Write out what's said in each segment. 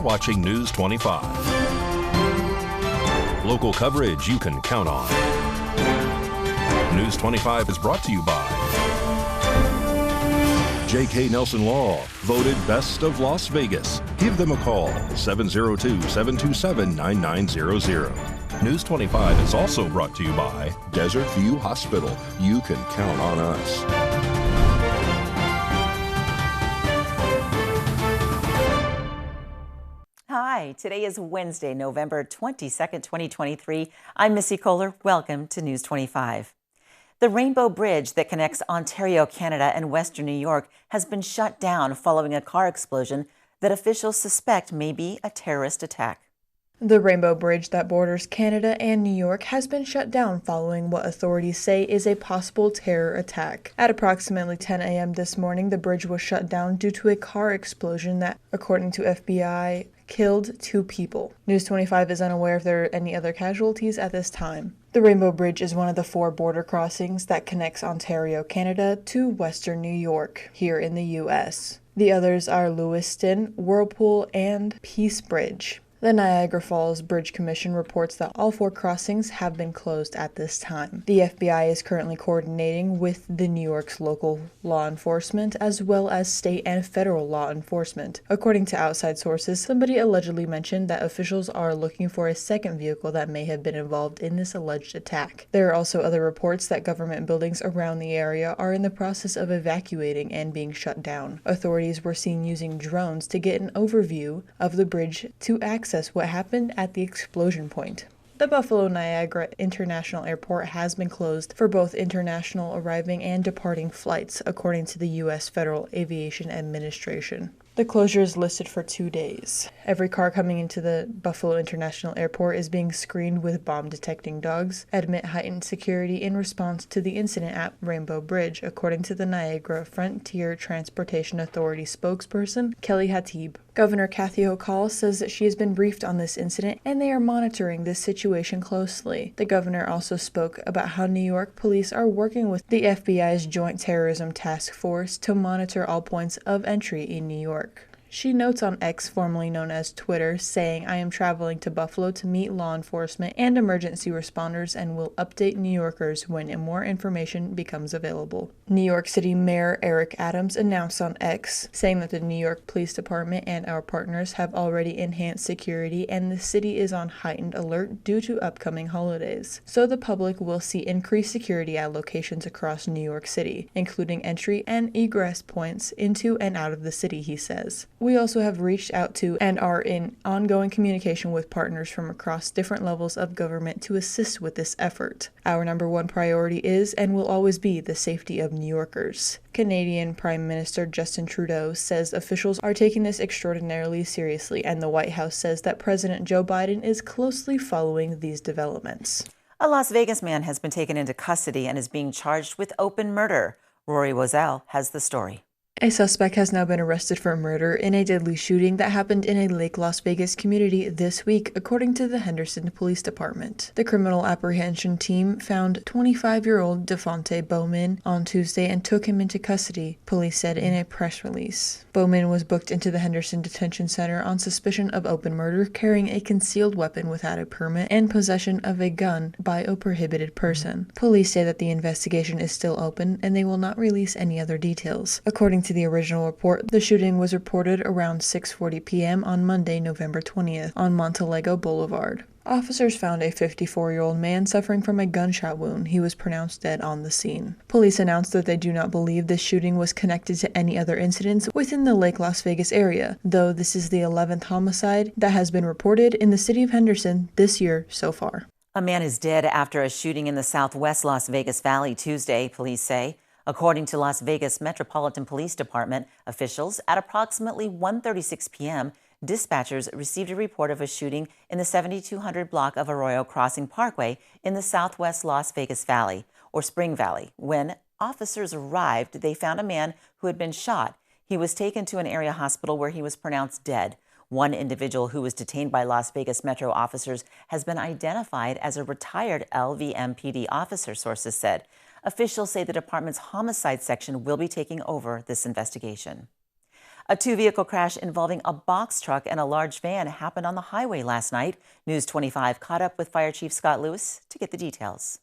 watching News 25. Local coverage you can count on. News 25 is brought to you by J.K. Nelson Law, voted Best of Las Vegas. Give them a call, 702-727-9900. News 25 is also brought to you by Desert View Hospital. You can count on us. Hi, today is Wednesday, November 22nd, 2023. I'm Missy Kohler. Welcome to News 25. The Rainbow Bridge that connects Ontario, Canada and Western New York has been shut down following a car explosion that officials suspect may be a terrorist attack. The Rainbow Bridge that borders Canada and New York has been shut down following what authorities say is a possible terror attack. At approximately 10 a.m. this morning, the bridge was shut down due to a car explosion that, according to FBI, killed 2 people. News 25 is unaware if there are any other casualties at this time. The Rainbow Bridge is one of the 4 border crossings that connects Ontario, Canada to Western New York here in the U.S. The others are Lewiston, Whirlpool, and Peace Bridge. The Niagara Falls Bridge Commission reports that all 4 crossings have been closed at this time. The FBI is currently coordinating with the New York's local law enforcement as well as state and federal law enforcement. According to outside sources, somebody allegedly mentioned that officials are looking for a second vehicle that may have been involved in this alleged attack. There are also other reports that government buildings around the area are in the process of evacuating and being shut down. Authorities were seen using drones to get an overview of the bridge to access what happened at the explosion point. The Buffalo Niagara International Airport has been closed for both international arriving and departing flights, according to the U.S. Federal Aviation Administration. The closure is listed for 2 days. Every car coming into the Buffalo International Airport is being screened with bomb-detecting dogs amid heightened security in response to the incident at Rainbow Bridge, according to the Niagara Frontier Transportation Authority spokesperson, Kelly Hatib. Governor Kathy Hochul says that she has been briefed on this incident and they are monitoring this situation closely. The governor also spoke about how New York police are working with the FBI's Joint Terrorism Task Force to monitor all points of entry in New York. She notes on X, formerly known as Twitter, saying, "I am traveling to Buffalo to meet law enforcement and emergency responders and will update New Yorkers when more information becomes available." New York City Mayor Eric Adams announced on X, saying that the New York Police Department and our partners have already enhanced security and the city is on heightened alert due to upcoming holidays. So the public will see increased security at locations across New York City, including entry and egress points into and out of the city, he says. We also have reached out to and are in ongoing communication with partners from across different levels of government to assist with this effort. Our number 1 priority is and will always be the safety of New Yorkers. Canadian Prime Minister Justin Trudeau says officials are taking this extraordinarily seriously, and the White House says that President Joe Biden is closely following these developments. A Las Vegas man has been taken into custody and is being charged with open murder. Rory Wozell has the story. A suspect has now been arrested for murder in a deadly shooting that happened in a Lake Las Vegas community this week, according to the Henderson Police Department. The criminal apprehension team found 25-year-old Devontae Bowman on Tuesday and took him into custody, police said in a press release. Bowman was booked into the Henderson Detention Center on suspicion of open murder, carrying a concealed weapon without a permit, and possession of a gun by a prohibited person. Police say that the investigation is still open and they will not release any other details. According to the original report, the shooting was reported around 6:40 p.m. on Monday, November 20th, on Montelego Boulevard. Officers found a 54-year-old man suffering from a gunshot wound. He was pronounced dead on the scene. Police announced that they do not believe this shooting was connected to any other incidents within the Lake Las Vegas area, though this is the 11th homicide that has been reported in the city of Henderson this year so far. A man is dead after a shooting in the southwest Las Vegas Valley Tuesday, police say. According to Las Vegas Metropolitan Police Department officials, at approximately 1:36 p.m., dispatchers received a report of a shooting in the 7200 block of Arroyo Crossing Parkway in the southwest Las Vegas Valley, or Spring Valley. When officers arrived, they found a man who had been shot. He was taken to an area hospital where he was pronounced dead. One individual who was detained by Las Vegas Metro officers has been identified as a retired LVMPD officer, sources said. Officials say the department's homicide section will be taking over this investigation. A two-vehicle crash involving a box truck and a large van happened on the highway last night. News 25 caught up with Fire Chief Scott Lewis to get the details.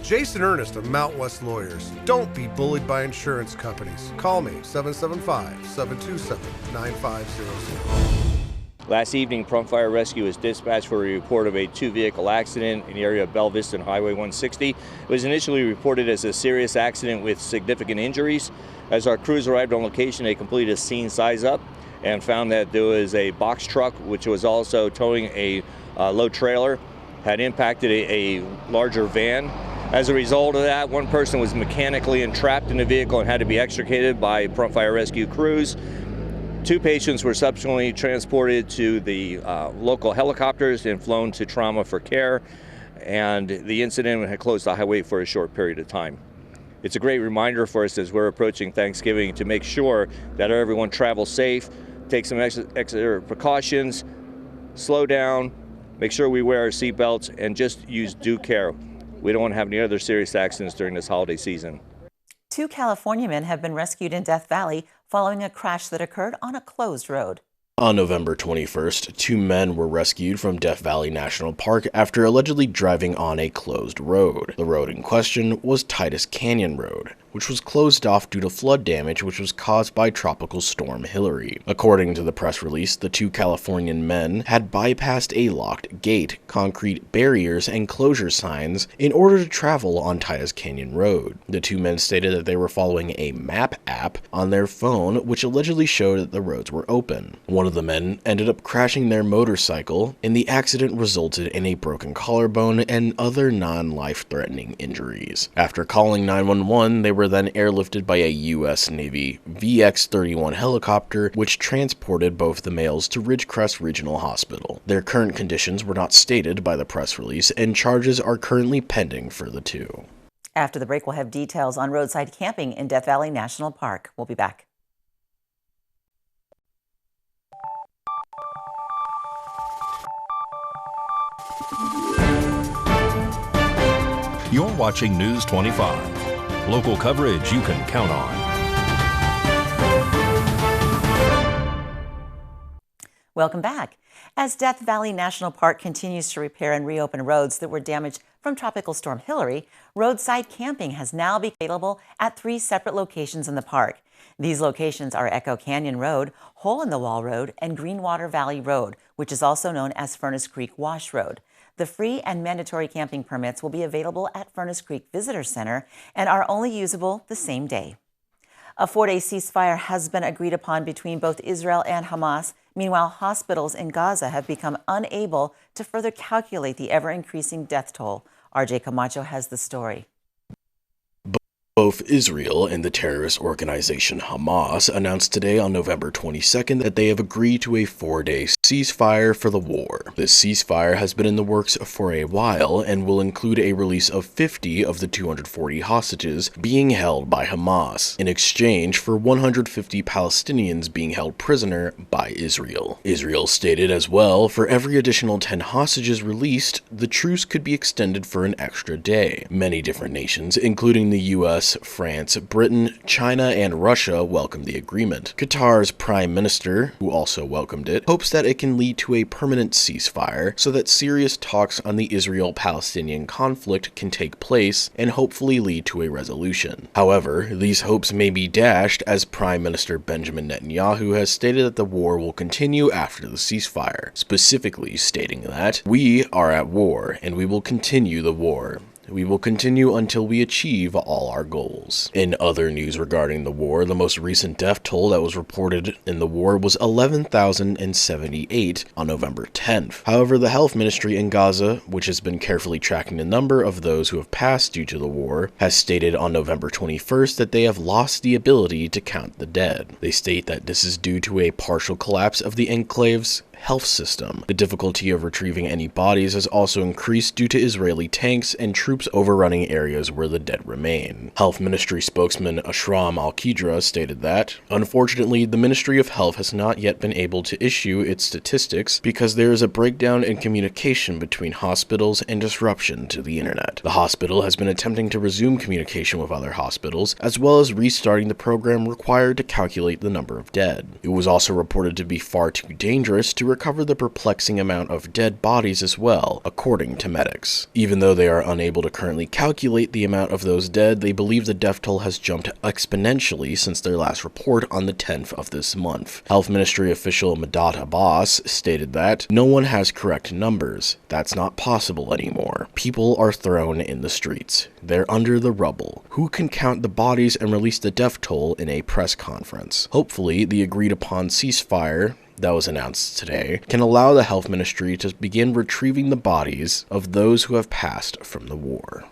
Jason Ernest of Mount West Lawyers. Don't be bullied by insurance companies. Call me, 775-727-9500. Last evening, Pahrump Fire Rescue was dispatched for a report of a two-vehicle accident in the area of Belle Vista and Highway 160. It was initially reported as a serious accident with significant injuries. As our crews arrived on location, they completed a scene size-up and found that there was a box truck, which was also towing a low trailer, had impacted a larger van. As a result of that, one person was mechanically entrapped in the vehicle and had to be extricated by Pahrump Fire Rescue crews. Two patients were subsequently transported to the local helicopters and flown to trauma for care, and the incident had closed the highway for a short period of time. It's a great reminder for us as we're approaching Thanksgiving to make sure that everyone travels safe, take some extra precautions, slow down, make sure we wear our seatbelts, and just use due care. We don't want to have any other serious accidents during this holiday season. Two California men have been rescued in Death Valley following a crash that occurred on a closed road. On November 21st, two men were rescued from Death Valley National Park after allegedly driving on a closed road. The road in question was Titus Canyon Road, which was closed off due to flood damage which was caused by Tropical Storm Hillary. According to the press release, the two Californian men had bypassed a locked gate, concrete barriers, and closure signs in order to travel on Titus Canyon Road. The two men stated that they were following a map app on their phone which allegedly showed that the roads were open. One of the men ended up crashing their motorcycle, and the accident resulted in a broken collarbone and other non-life-threatening injuries. After calling 911, they were then airlifted by a U.S. Navy VX-31 helicopter, which transported both the males to Ridgecrest Regional Hospital. Their current conditions were not stated by the press release, and charges are currently pending for the two. After the break, we'll have details on roadside camping in Death Valley National Park. We'll be back. You're watching News 25. Local coverage you can count on. Welcome back. As Death Valley National Park continues to repair and reopen roads that were damaged from Tropical Storm Hillary, roadside camping has now become available at 3 separate locations in the park. These locations are Echo Canyon Road, Hole in the Wall Road, and Greenwater Valley Road, which is also known as Furnace Creek Wash Road. The free and mandatory camping permits will be available at Furnace Creek Visitor Center and are only usable the same day. A 4-day ceasefire has been agreed upon between both Israel and Hamas. Meanwhile, hospitals in Gaza have become unable to further calculate the ever-increasing death toll. RJ Camacho has the story. Both Israel and the terrorist organization Hamas announced today on November 22nd that they have agreed to a 4-day ceasefire for the war. This ceasefire has been in the works for a while and will include a release of 50 of the 240 hostages being held by Hamas, in exchange for 150 Palestinians being held prisoner by Israel. Israel stated as well, for every additional 10 hostages released, the truce could be extended for an extra day. Many different nations, including the U.S., France, Britain, China, and Russia welcomed the agreement. Qatar's Prime Minister, who also welcomed it, hopes that it can lead to a permanent ceasefire so that serious talks on the Israel-Palestinian conflict can take place and hopefully lead to a resolution. However, these hopes may be dashed as Prime Minister Benjamin Netanyahu has stated that the war will continue after the ceasefire, specifically stating that, "We are at war, and we will continue the war. We will continue until we achieve all our goals." In other news regarding the war, the most recent death toll that was reported in the war was 11,078 on November 10th. However, the health ministry in Gaza, which has been carefully tracking the number of those who have passed due to the war, has stated on November 21st that they have lost the ability to count the dead. They state that this is due to a partial collapse of the enclave's health system. The difficulty of retrieving any bodies has also increased due to Israeli tanks and troops overrunning areas where the dead remain. Health Ministry spokesman Pahrump al-Qidra stated that, unfortunately, the Ministry of Health has not yet been able to issue its statistics because there is a breakdown in communication between hospitals and disruption to the internet. The hospital has been attempting to resume communication with other hospitals, as well as restarting the program required to calculate the number of dead. It was also reported to be far too dangerous to recover the perplexing amount of dead bodies as well, according to medics. Even though they are unable to currently calculate the amount of those dead, they believe the death toll has jumped exponentially since their last report on the 10th of this month. Health Ministry official Madat Abbas stated that, "No one has correct numbers. That's not possible anymore. People are thrown in the streets. They're under the rubble. Who can count the bodies and release the death toll in a press conference?" Hopefully, the agreed-upon ceasefire that was announced today can allow the health ministry to begin retrieving the bodies of those who have passed from the war.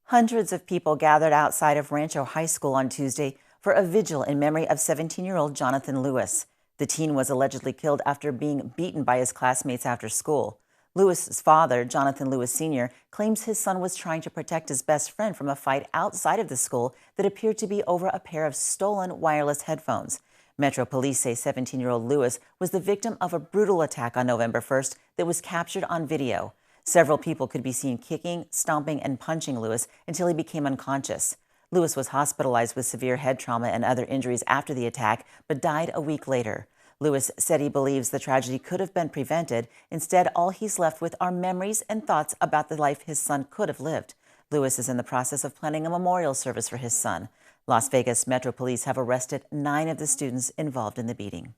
Hundreds of people gathered outside of Rancho High School on Tuesday for a vigil in memory of 17-year-old Jonathan Lewis. The teen was allegedly killed after being beaten by his classmates after school. Lewis's father, Jonathan Lewis Sr., claims his son was trying to protect his best friend from a fight outside of the school that appeared to be over a pair of stolen wireless headphones. Metro Police say 17-year-old Lewis was the victim of a brutal attack on November 1st that was captured on video. Several people could be seen kicking, stomping, and punching Lewis until he became unconscious. Lewis was hospitalized with severe head trauma and other injuries after the attack, but died a week later. Lewis said he believes the tragedy could have been prevented. Instead, all he's left with are memories and thoughts about the life his son could have lived. Lewis is in the process of planning a memorial service for his son. Las Vegas Metro Police have arrested 9 of the students involved in the beating.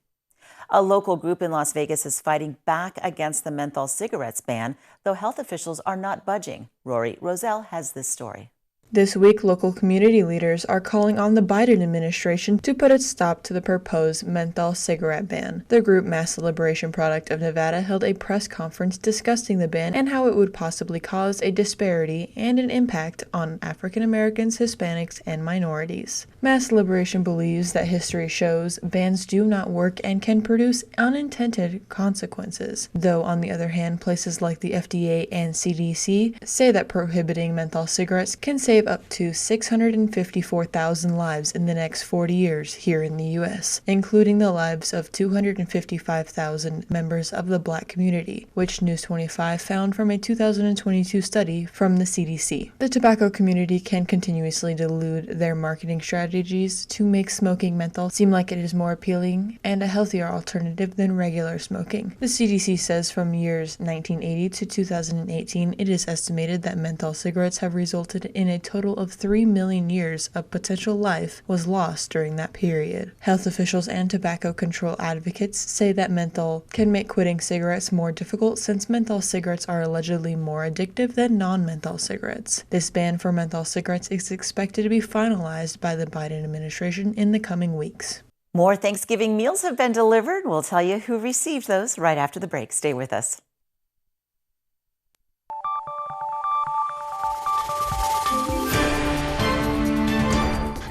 A local group in Las Vegas is fighting back against the menthol cigarettes ban, though health officials are not budging. Rory Roselle has this story. This week, local community leaders are calling on the Biden administration to put a stop to the proposed menthol cigarette ban. The group Mass Liberation Product of Nevada held a press conference discussing the ban and how it would possibly cause a disparity and an impact on African Americans, Hispanics, and minorities. Mass Liberation believes that history shows bans do not work and can produce unintended consequences, though on the other hand, places like the FDA and CDC say that prohibiting menthol cigarettes can save up to 654,000 lives in the next 40 years here in the U.S., including the lives of 255,000 members of the Black community, which News 25 found from a 2022 study from the CDC. The tobacco community can continuously delude their marketing strategies to make smoking menthol seem like it is more appealing and a healthier alternative than regular smoking. The CDC says from years 1980 to 2018, it is estimated that menthol cigarettes have resulted in a total of 3 million years of potential life was lost during that period. Health officials and tobacco control advocates say that menthol can make quitting cigarettes more difficult since menthol cigarettes are allegedly more addictive than non-menthol cigarettes. This ban for menthol cigarettes is expected to be finalized by the Biden administration in the coming weeks. More Thanksgiving meals have been delivered. We'll tell you who received those right after the break. Stay with us.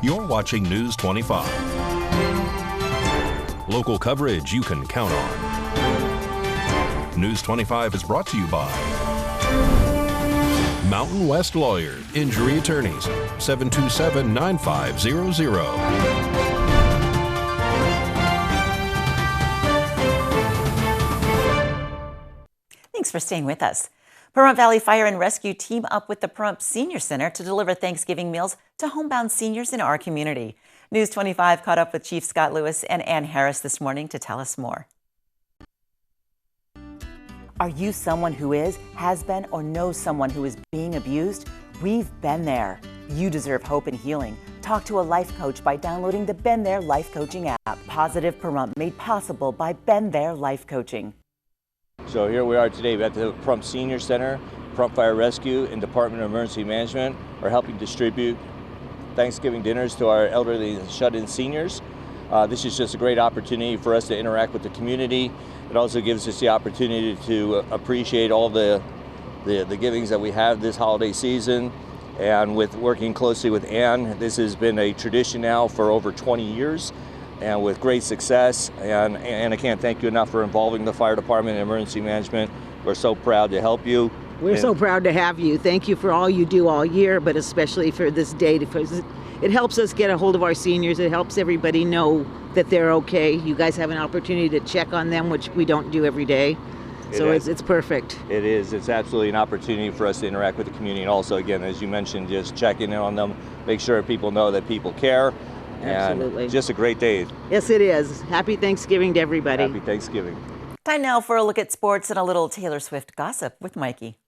You're watching News 25. Local coverage you can count on. News 25 is brought to you by Mountain West Lawyer, Injury Attorneys, 727-9500. Thanks for staying with us. Pahrump Valley Fire and Rescue team up with the Pahrump Senior Center to deliver Thanksgiving meals to homebound seniors in our community. News 25 caught up with Chief Scott Lewis and Ann Harris this morning to tell us more. Are you someone who is, has been, or knows someone who is being abused? We've been there. You deserve hope and healing. Talk to a life coach by downloading the Been There Life Coaching app. Positive Pahrump, made possible by Been There Life Coaching. So here we are today at the Pahrump Senior Center. Pahrump Fire Rescue and Department of Emergency Management are helping distribute Thanksgiving dinners to our elderly and shut-in seniors. This is just a great opportunity for us to interact with the community. It also gives us the opportunity to appreciate all the givings that we have this holiday season. And with working closely with Ann, this has been a tradition now for over 20 years. and with great success. And I can't thank you enough for involving the fire department and emergency management. We're so proud to help you. We're so proud to have you. Thank you for all you do all year, but especially for this day. It helps us get a hold of our seniors. It helps everybody know that they're okay. You guys have an opportunity to check on them, which we don't do every day. So it's perfect. It is. It's absolutely an opportunity for us to interact with the community. And also, again, as you mentioned, just checking in on them, make sure people know that people care. Absolutely. And just a great day. Yes, it is. Happy Thanksgiving to everybody. Happy Thanksgiving. Time now for a look at sports and a little Taylor Swift gossip with Mikey.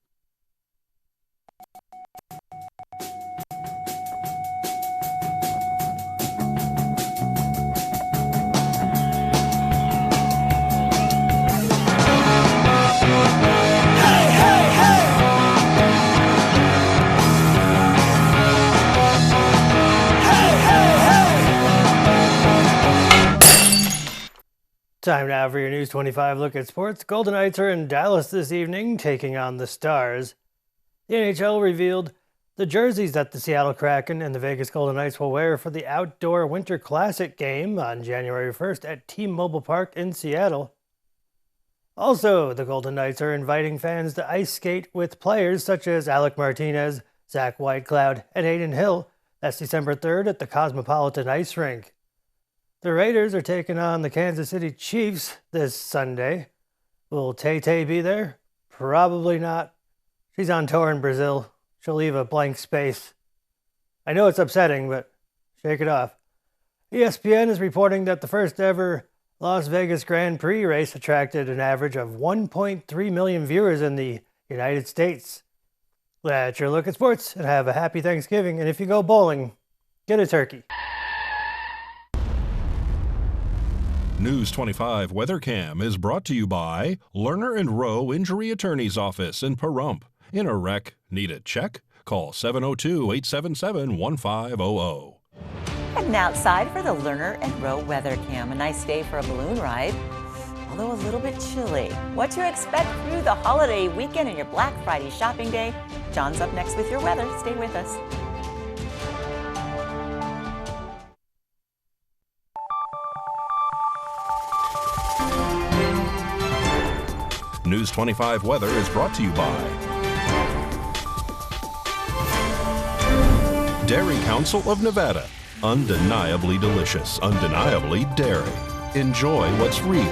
Time now for your News 25 look at sports. Golden Knights are in Dallas this evening, taking on the Stars. The NHL revealed the jerseys that the Seattle Kraken and the Vegas Golden Knights will wear for the Outdoor Winter Classic game on January 1st at T-Mobile Park in Seattle. Also, the Golden Knights are inviting fans to ice skate with players such as Alec Martinez, Zach Whitecloud, and Aiden Hill. That's December 3rd at the Cosmopolitan Ice Rink. The Raiders are taking on the Kansas City Chiefs this Sunday. Will Tay-Tay be there? Probably not. She's on tour in Brazil. She'll leave a blank space. I know it's upsetting, but shake it off. ESPN is reporting that the first ever Las Vegas Grand Prix race attracted an average of 1.3 million viewers in the United States. That's your look at sports, and have a happy Thanksgiving. And if you go bowling, get a turkey. News 25 Weather Cam is brought to you by Lerner and Rowe Injury Attorney's Office in Pahrump. In a wreck, need a check? Call 702-877-1500. Heading outside for the Lerner and Rowe Weather Cam. A nice day for a balloon ride, although a little bit chilly. What to expect through the holiday weekend and your Black Friday shopping day? John's up next with your weather. Stay with us. News 25 weather is brought to you by Dairy Council of Nevada. Undeniably delicious, undeniably dairy. Enjoy what's real.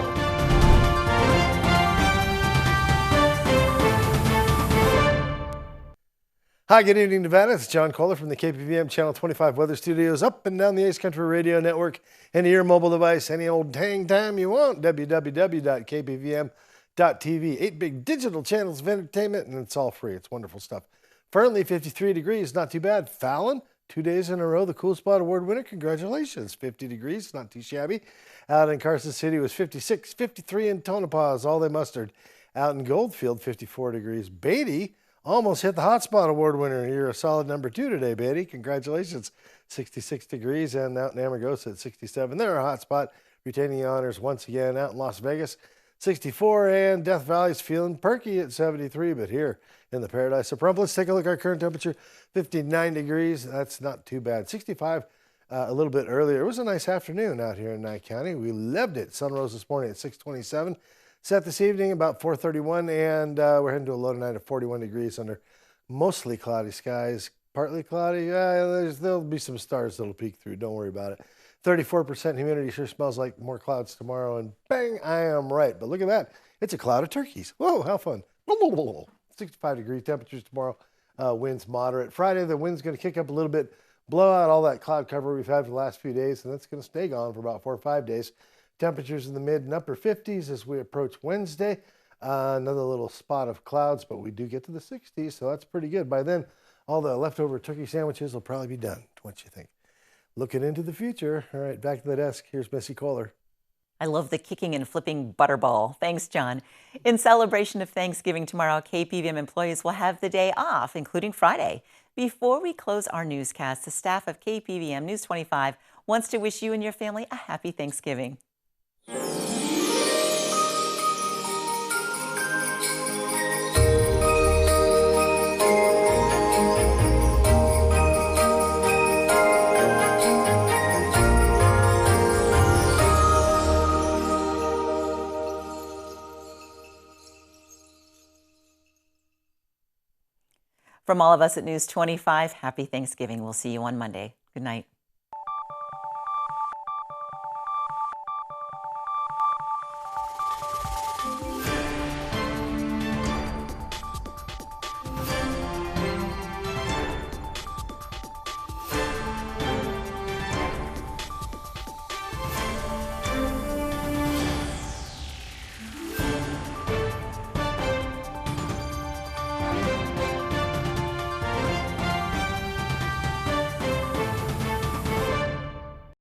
Hi, good evening, Nevada. It's John Kohler from the KPVM Channel 25 Weather Studios, up and down the Ace Country Radio Network, and your mobile device, any old dang time you want. www.kpvm.tv. 8 big digital channels of entertainment, and it's all free. It's wonderful stuff. Currently 53 degrees, not too bad. Fallon, 2 days in a row, the Cool Spot Award winner. Congratulations. 50 degrees, not too shabby. Out in Carson City was 56, 53 in Tonopah is all they mustered. Out in Goldfield, 54 degrees. Beatty almost hit the Hot Spot Award winner. You're a solid number 2 today, Beatty. Congratulations. 66 degrees, and out in Amargosa at 67. They're a hot spot, retaining the honors once again. Out in Las Vegas, 64, and Death Valley's feeling perky at 73, but here in the paradise of Pahrump, let's take a look at our current temperature, 59 degrees. That's not too bad. 65 a little bit earlier. It was a nice afternoon out here in Nye County. We loved it. Sun rose this morning at 6:27. Set this evening about 4:31, and we're heading to a low tonight of 41 degrees under mostly cloudy skies. Partly cloudy. There'll be some stars that'll peek through. Don't worry about it. 34% humidity. Sure smells like more clouds tomorrow, and bang, I am right. But look at that. It's a cloud of turkeys. Whoa, how fun. 65 degree temperatures tomorrow. Winds moderate. Friday, the wind's going to kick up a little bit, blow out all that cloud cover we've had for the last few days, and that's going to stay gone for about 4 or 5 days. Temperatures in the mid and upper 50s as we approach Wednesday. Another little spot of clouds, but we do get to the 60s, so that's pretty good. By then, all the leftover turkey sandwiches will probably be done. What you think? Looking into the future. All right, back to the desk. Here's Missy Kohler. I love the kicking and flipping butterball. Thanks, John. In celebration of Thanksgiving tomorrow, KPVM employees will have the day off, including Friday. Before we close our newscast, the staff of KPVM News 25 wants to wish you and your family a happy Thanksgiving. From all of us at News 25, happy Thanksgiving. We'll see you on Monday. Good night.